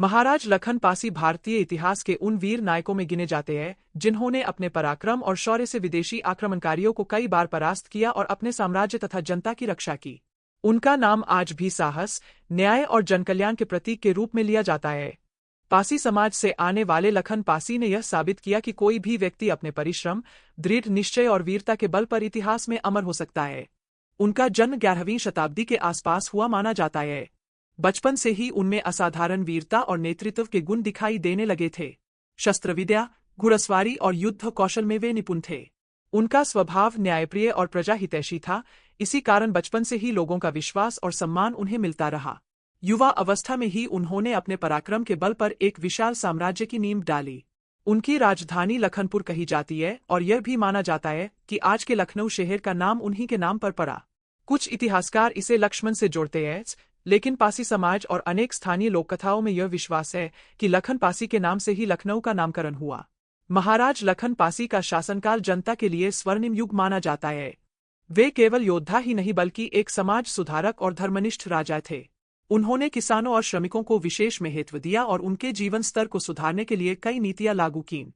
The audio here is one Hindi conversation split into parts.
महाराज लखन पासी भारतीय इतिहास के उन वीर नायकों में गिने जाते हैं जिन्होंने अपने पराक्रम और शौर्य से विदेशी आक्रमणकारियों को कई बार परास्त किया और अपने साम्राज्य तथा जनता की रक्षा की। उनका नाम आज भी साहस, न्याय और जनकल्याण के प्रतीक के रूप में लिया जाता है। पासी समाज से आने वाले लखन पासी ने यह साबित किया कि कोई भी व्यक्ति अपने परिश्रम, दृढ़ निश्चय और वीरता के बल पर इतिहास में अमर हो सकता है। उनका जन्म 11वीं शताब्दी के आसपास हुआ माना जाता है। बचपन से ही उनमें असाधारण वीरता और नेतृत्व के गुण दिखाई देने लगे थे। शस्त्र विद्या, घुड़सवारी और युद्ध कौशल में वे निपुण थे। उनका स्वभाव न्यायप्रिय और प्रजाहितैषी था, इसी कारण बचपन से ही लोगों का विश्वास और सम्मान उन्हें मिलता रहा। युवा अवस्था में ही उन्होंने अपने पराक्रम के बल पर एक विशाल साम्राज्य की नींव डाली। उनकी राजधानी लखनपुर कही जाती है और यह भी माना जाता है कि आज के लखनऊ शहर का नाम उन्हीं के नाम पर पड़ा। कुछ इतिहासकार इसे लक्ष्मण से जोड़ते हैं, लेकिन पासी समाज और अनेक स्थानीय लोककथाओं में यह विश्वास है कि लखन पासी के नाम से ही लखनऊ का नामकरण हुआ। महाराज लखन पासी का शासनकाल जनता के लिए स्वर्णिम युग माना जाता है। वे केवल योद्धा ही नहीं बल्कि एक समाज सुधारक और धर्मनिष्ठ राजा थे। उन्होंने किसानों और श्रमिकों को विशेष महत्व दिया और उनके जीवन स्तर को सुधारने के लिए कई नीतियां लागू कीं।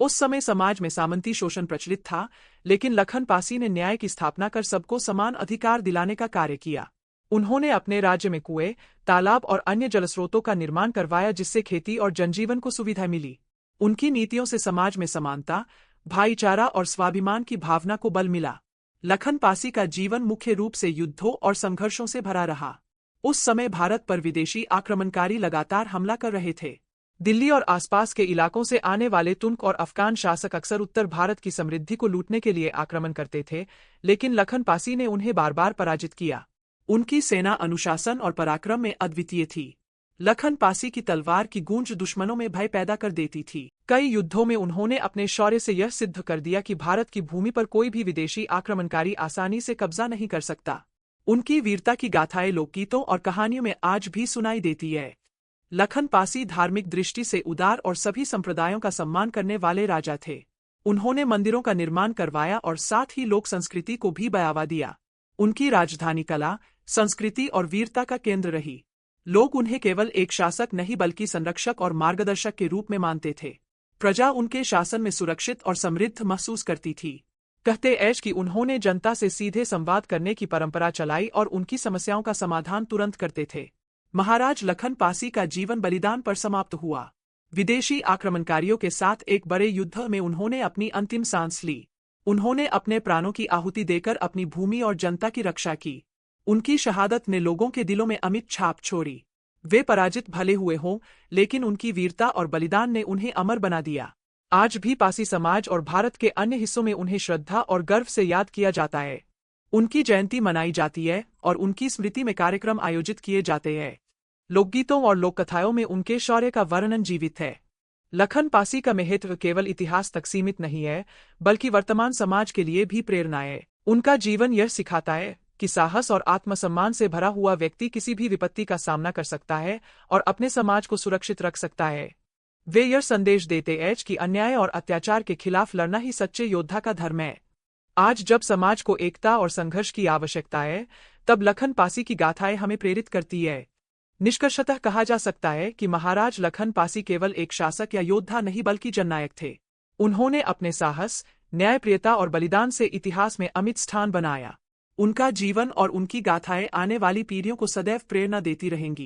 उस समय समाज में सामंती शोषण प्रचलित था, लेकिन लखन पासी ने न्याय की स्थापना कर सबको समान अधिकार दिलाने का कार्य किया। उन्होंने अपने राज्य में कुएं, तालाब और अन्य जलस्रोतों का निर्माण करवाया, जिससे खेती और जनजीवन को सुविधा मिली। उनकी नीतियों से समाज में समानता, भाईचारा और स्वाभिमान की भावना को बल मिला। लखन पासी का जीवन मुख्य रूप से युद्धों और संघर्षों से भरा रहा। उस समय भारत पर विदेशी आक्रमणकारी लगातार हमला कर रहे थे। दिल्ली और आसपास के इलाकों से आने वाले तुर्क और अफगान शासक अक्सर उत्तर भारत की समृद्धि को लूटने के लिए आक्रमण करते थे, लेकिन लखन पासी ने उन्हें बार बार पराजित किया। उनकी सेना अनुशासन और पराक्रम में अद्वितीय थी। लखन पासी की तलवार की गूंज दुश्मनों में भय पैदा कर देती थी। कई युद्धों में उन्होंने अपने शौर्य से यह सिद्ध कर दिया कि भारत की भूमि पर कोई भी विदेशी आक्रमणकारी आसानी से कब्जा नहीं कर सकता। उनकी वीरता की गाथाएं लोकगीतों और कहानियों में आज भी सुनाई देती है। लखन पासी धार्मिक दृष्टि से उदार और सभी संप्रदायों का सम्मान करने वाले राजा थे। उन्होंने मंदिरों का निर्माण करवाया और साथ ही लोक संस्कृति को भी बढ़ावा दिया। उनकी राजधानी कला, संस्कृति और वीरता का केंद्र रही। लोग उन्हें केवल एक शासक नहीं बल्कि संरक्षक और मार्गदर्शक के रूप में मानते थे। प्रजा उनके शासन में सुरक्षित और समृद्ध महसूस करती थी। कहते हैं कि उन्होंने जनता से सीधे संवाद करने की परंपरा चलाई और उनकी समस्याओं का समाधान तुरंत करते थे। महाराज लखन पासी का जीवन बलिदान पर समाप्त हुआ। विदेशी आक्रमणकारियों के साथ एक बड़े युद्ध में उन्होंने अपनी अंतिम सांस ली। उन्होंने अपने प्राणों की आहुति देकर अपनी भूमि और जनता की रक्षा की। उनकी शहादत ने लोगों के दिलों में अमिट छाप छोड़ी। वे पराजित भले हुए हों, लेकिन उनकी वीरता और बलिदान ने उन्हें अमर बना दिया। आज भी पासी समाज और भारत के अन्य हिस्सों में उन्हें श्रद्धा और गर्व से याद किया जाता है। उनकी जयंती मनाई जाती है और उनकी स्मृति में कार्यक्रम आयोजित किए जाते हैं। लोकगीतों और लोककथाओं में उनके शौर्य का वर्णन जीवित है। लखन पासी का महत्व केवल इतिहास तक सीमित नहीं है, बल्कि वर्तमान समाज के लिए भी प्रेरणा है। उनका जीवन यह सिखाता है कि साहस और आत्मसम्मान से भरा हुआ व्यक्ति किसी भी विपत्ति का सामना कर सकता है और अपने समाज को सुरक्षित रख सकता है। वे यह संदेश देते हैं कि अन्याय और अत्याचार के खिलाफ लड़ना ही सच्चे योद्धा का धर्म है। आज जब समाज को एकता और संघर्ष की आवश्यकता है, तब लखन पासी की गाथाएं हमें प्रेरित करती है। निष्कर्षतः कहा जा सकता है कि महाराज लखन पासी केवल एक शासक या योद्धा नहीं बल्कि जननायक थे। उन्होंने अपने साहस, न्यायप्रियता और बलिदान से इतिहास में अमिट स्थान बनाया। उनका जीवन और उनकी गाथाएं आने वाली पीढ़ियों को सदैव प्रेरणा देती रहेंगी।